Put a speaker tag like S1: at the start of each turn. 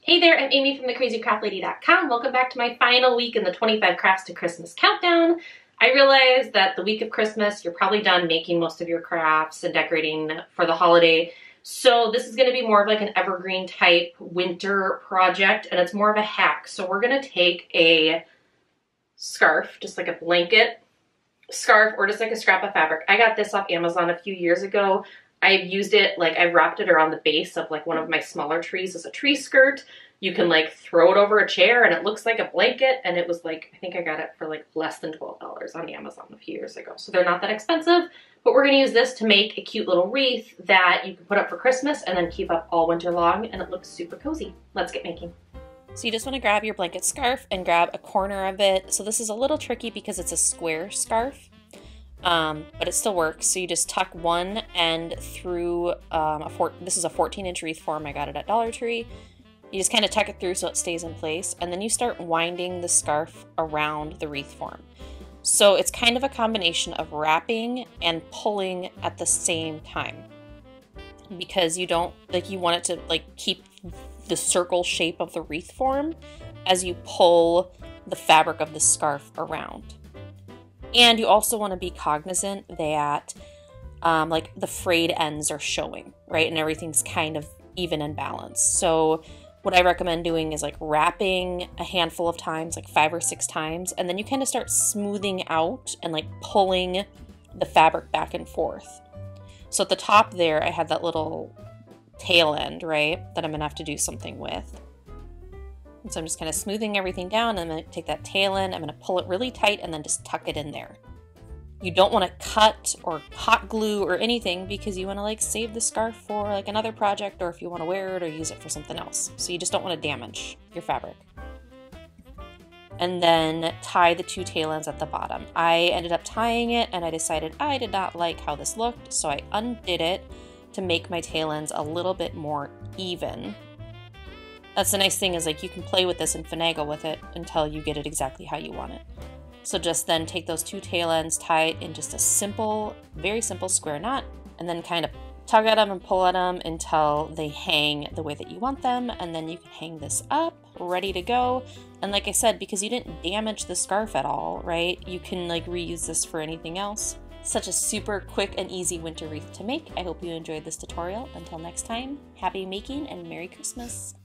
S1: Hey there, I'm Amy from thecrazycraftlady.com. Welcome back to my final week in the 25 Crafts to Christmas countdown. I realize that the week of Christmas, you're probably done making most of your crafts and decorating for the holiday. So this is going to be more of like an evergreen type winter project, and it's more of a hack. So we're going to take a scarf, just like a blanket scarf or just like a scrap of fabric. I got this off Amazon a few years ago. I've used it, like I wrapped it around the base of like one of my smaller trees as a tree skirt. You can like throw it over a chair and it looks like a blanket, and it was like, I think I got it for like less than $12 on Amazon a few years ago. So they're not that expensive, but we're gonna use this to make a cute little wreath that you can put up for Christmas and then keep up all winter long, and it looks super cozy. Let's get making.
S2: So you just want to grab your blanket scarf and grab a corner of it. So this is a little tricky because it's a square scarf. But it still works. So you just tuck one end through this is a 14-inch wreath form. I got it at Dollar Tree. You just kind of tuck it through so it stays in place, and then you start winding the scarf around the wreath form. So it's kind of a combination of wrapping and pulling at the same time, because you don't you want it to like keep the circle shape of the wreath form as you pull the fabric of the scarf around. And you also want to be cognizant that like the frayed ends are showing, right? And everything's kind of even and balanced. So what I recommend doing is like wrapping a handful of times, like 5 or 6 times, and then you kind of start smoothing out and like pulling the fabric back and forth. So at the top there, I had that little tail end, right, that I'm gonna have to do something with. And so I'm just kind of smoothing everything down, and I'm going to take that tail end, I'm going to pull it really tight, and then just tuck it in there. You don't want to cut or hot glue or anything, because you want to like save the scarf for like another project, or if you want to wear it or use it for something else. So you just don't want to damage your fabric. And then tie the 2 tail ends at the bottom. I ended up tying it, and I decided I did not like how this looked, so I undid it to make my tail ends a little bit more even. That's the nice thing, is like you can play with this and finagle with it until you get it exactly how you want it. So just then take those 2 tail ends, tie it in just a simple, very simple square knot, and then kind of tug at them and pull at them until they hang the way that you want them, and then you can hang this up, ready to go. And like I said, because you didn't damage the scarf at all, right, you can like reuse this for anything else. Such a super quick and easy winter wreath to make. I hope you enjoyed this tutorial. Until next time, happy making and Merry Christmas!